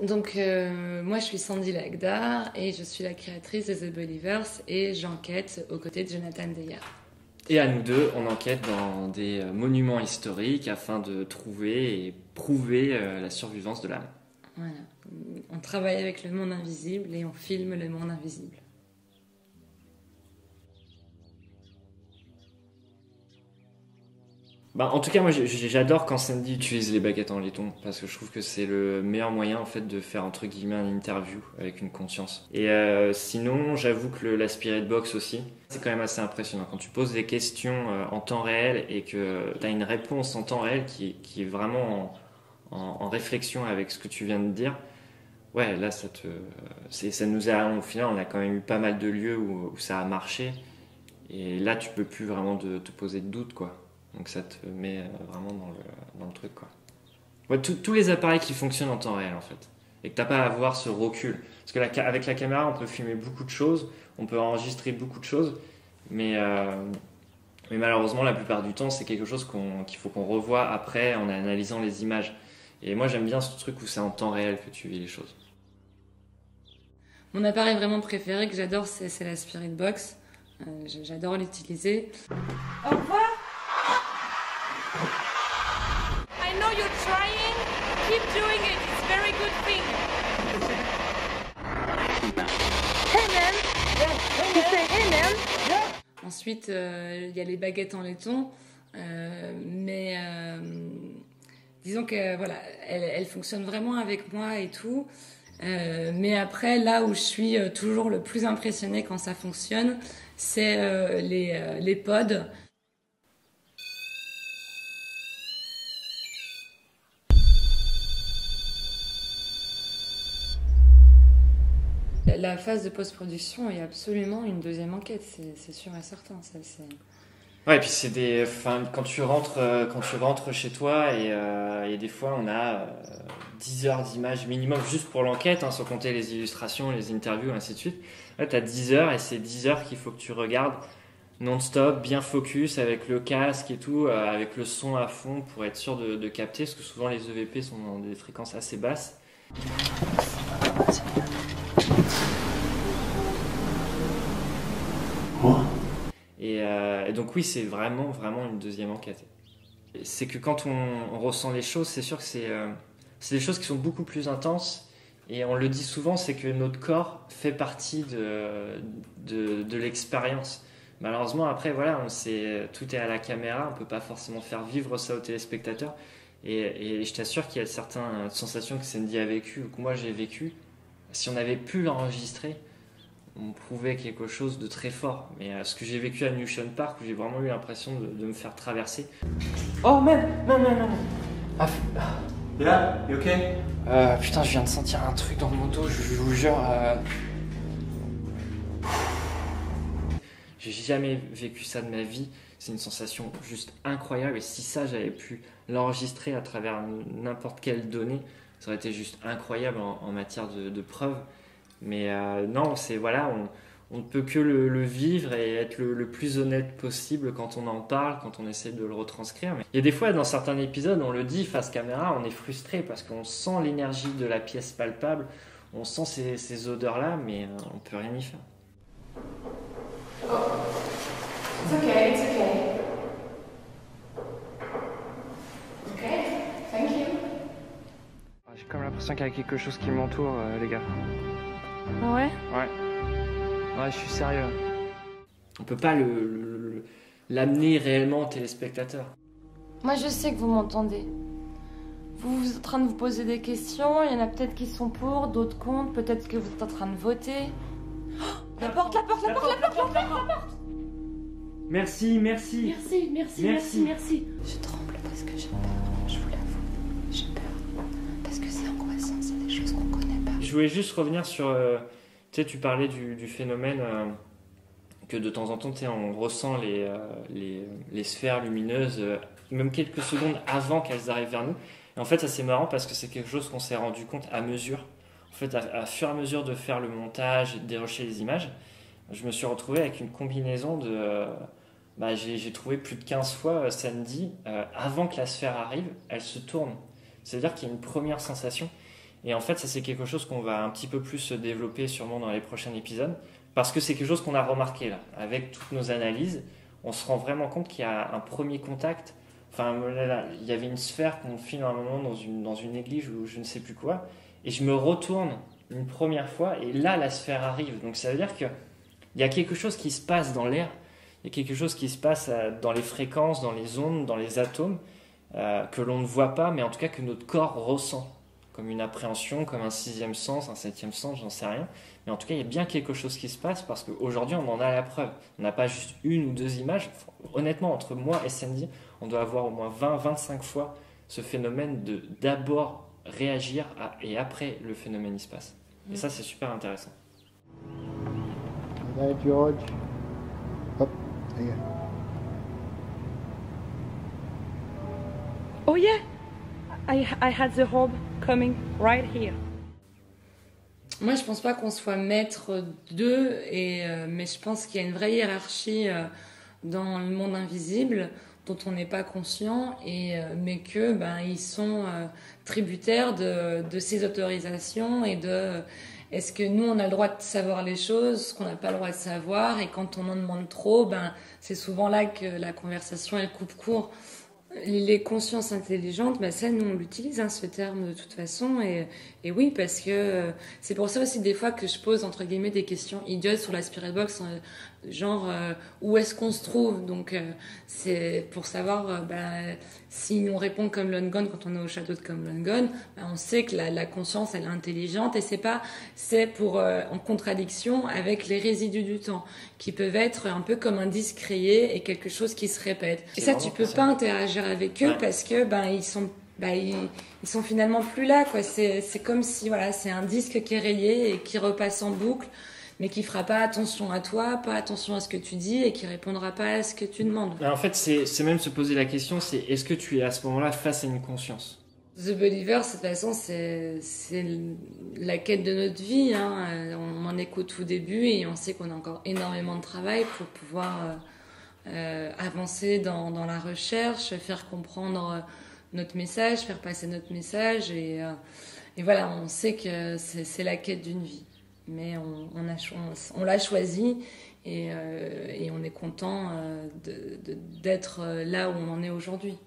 Donc, moi, je suis Sandy Lagdar et je suis la créatrice de The Believers et j'enquête aux côtés de Jonathan Deyer. Et à nous deux, on enquête dans des monuments historiques afin de trouver et prouver la survivance de l'âme. Voilà. On travaille avec le monde invisible et on filme le monde invisible. En tout cas, moi j'adore quand Sandy utilise les baguettes en laiton parce que je trouve que c'est le meilleur moyen en fait de faire entre guillemets une interview avec une conscience. Et sinon, j'avoue que la Spirit Box aussi, c'est quand même assez impressionnant quand tu poses des questions en temps réel et que tu as une réponse en temps réel qui est vraiment en réflexion avec ce que tu viens de dire. Ouais, là ça nous a au final on a quand même eu pas mal de lieux où ça a marché et là tu peux plus vraiment te poser de doute quoi. Donc ça te met vraiment dans le truc quoi. Ouais, tous les appareils qui fonctionnent en temps réel en fait. Et que t'as pas à avoir ce recul. Parce que avec la caméra on peut filmer beaucoup de choses, on peut enregistrer beaucoup de choses, mais malheureusement la plupart du temps c'est quelque chose qu'il faut qu'on revoie après en analysant les images. Et moi j'aime bien ce truc où c'est en temps réel que tu vis les choses. Mon appareil vraiment préféré que j'adore c'est la Spirit Box. J'adore l'utiliser. Au revoir. I know you're trying. Keep doing it. It's a very good thing. Hey man. You say hey man. Ensuite, il y a les baguettes en laiton, mais disons que voilà, elle fonctionne vraiment avec moi et tout. Mais après, là où je suis toujours le plus impressionnée quand ça fonctionne, c'est les pods. La phase de post-production est absolument une deuxième enquête, c'est sûr et certain. Ouais, et puis quand tu rentres chez toi et des fois on a 10 heures d'images minimum juste pour l'enquête, sans compter les illustrations, les interviews, ainsi de suite. Là, tu as 10 heures et c'est 10 heures qu'il faut que tu regardes non-stop, bien focus, avec le casque et tout, avec le son à fond pour être sûr de capter, parce que souvent les EVP sont dans des fréquences assez basses. Et donc oui, c'est vraiment une deuxième enquête. C'est que quand on ressent les choses, c'est sûr que c'est des choses qui sont beaucoup plus intenses. Et on le dit souvent, c'est que notre corps fait partie de l'expérience. Malheureusement, après, voilà, tout est à la caméra, on ne peut pas forcément faire vivre ça aux téléspectateurs. Et je t'assure qu'il y a certaines sensations que Sandy a vécues ou que moi j'ai vécues. Si on avait pu l'enregistrer, on prouvait quelque chose de très fort. Mais ce que j'ai vécu à Newton Park, où j'ai vraiment eu l'impression de me faire traverser. Oh man, non. Yeah, you okay? Putain, je viens de sentir un truc dans mon dos, je vous jure. J'ai jamais vécu ça de ma vie. C'est une sensation juste incroyable. Et si ça, j'avais pu l'enregistrer à travers n'importe quelle donnée, ça aurait été juste incroyable en matière de preuves. Mais non, on ne peut que le vivre et être le plus honnête possible quand on en parle, quand on essaie de le retranscrire. Mais il y a des fois, dans certains épisodes, on le dit face caméra, on est frustré parce qu'on sent l'énergie de la pièce palpable, on sent ces odeurs-là, mais on ne peut rien y faire. Oh. It's okay. Okay, thank you. J'ai comme l'impression qu'il y a quelque chose qui m'entoure, les gars. Ah ouais? Ouais, je suis sérieux. On peut pas l'amener réellement au téléspectateur. Moi, je sais que vous m'entendez. Vous êtes en train de vous poser des questions, il y en a peut-être qui sont pour, d'autres contre, peut-être que vous êtes en train de voter. Oh, la porte. Merci. Merci. Je tremble parce que j'ai peur, je vous l'avoue. J'ai peur. Parce que c'est angoissant, c'est des choses qu'on connaît pas. Je voulais juste revenir sur... tu parlais du phénomène que de temps en temps, on ressent les sphères lumineuses, même quelques secondes avant qu'elles arrivent vers nous. Et en fait, ça c'est marrant parce que c'est quelque chose qu'on s'est rendu compte à mesure. En fait, à fur et à mesure de faire le montage et de dérocher les images, je me suis retrouvé avec une combinaison de... j'ai trouvé plus de 15 fois Sandy, avant que la sphère arrive, elle se tourne. C'est-à-dire qu'il y a une première sensation. Et en fait, ça c'est quelque chose qu'on va un petit peu plus se développer sûrement dans les prochains épisodes, parce que c'est quelque chose qu'on a remarqué là, avec toutes nos analyses, on se rend vraiment compte qu'il y a un premier contact. Enfin, là, il y avait une sphère qu'on filme à un moment dans une église ou je ne sais plus quoi, et je me retourne une première fois, et là la sphère arrive. Donc ça veut dire qu'il y a quelque chose qui se passe dans l'air, il y a quelque chose qui se passe dans les fréquences, dans les ondes, dans les atomes, que l'on ne voit pas, mais en tout cas que notre corps ressent, comme une appréhension, comme un sixième sens, un septième sens, j'en sais rien. Mais en tout cas, il y a bien quelque chose qui se passe parce qu'aujourd'hui, on en a la preuve. On n'a pas juste une ou deux images. Honnêtement, entre moi et Sandy, on doit avoir au moins 20-25 fois ce phénomène de d'abord réagir et après le phénomène il se passe. Et ça, c'est super intéressant. Good night, George. Hop, there you go. Oh yeah, I had the orb coming right here. Moi, je pense pas qu'on soit maître d'eux, mais je pense qu'il y a une vraie hiérarchie dans le monde invisible dont on n'est pas conscient, mais que ils sont tributaires de ces autorisations et de est-ce que nous on a le droit de savoir les choses, ce qu'on n'a pas le droit de savoir, et quand on en demande trop, c'est souvent là que la conversation elle coupe court. Les consciences intelligentes, ça nous on l'utilise ce terme de toute façon, et oui, parce que c'est pour ça aussi des fois que je pose entre guillemets des questions idiotes sur la Spirit Box, genre où est-ce qu'on se trouve, donc c'est pour savoir si on répond comme Lungon quand on est au château de comme Lungon, on sait que la conscience elle est intelligente, et c'est pour en contradiction avec les résidus du temps qui peuvent être un peu comme un disque rayé et quelque chose qui se répète, et ça tu peux pas interagir avec eux parce que ils sont finalement plus là, quoi. C'est comme si c'est un disque qui est rayé et qui repasse en boucle, mais qui fera pas attention à toi, pas attention à ce que tu dis, et qui répondra pas à ce que tu demandes. En fait, c'est même se poser la question, c'est est-ce que tu es à ce moment-là face à une conscience? The Believer, de toute façon, c'est la quête de notre vie, hein. On en est qu'au tout début et on sait qu'on a encore énormément de travail pour pouvoir avancer dans la recherche, faire comprendre notre message, faire passer notre message, et voilà, on sait que c'est la quête d'une vie, mais on l'a choisi, et on est content d'être là où on en est aujourd'hui.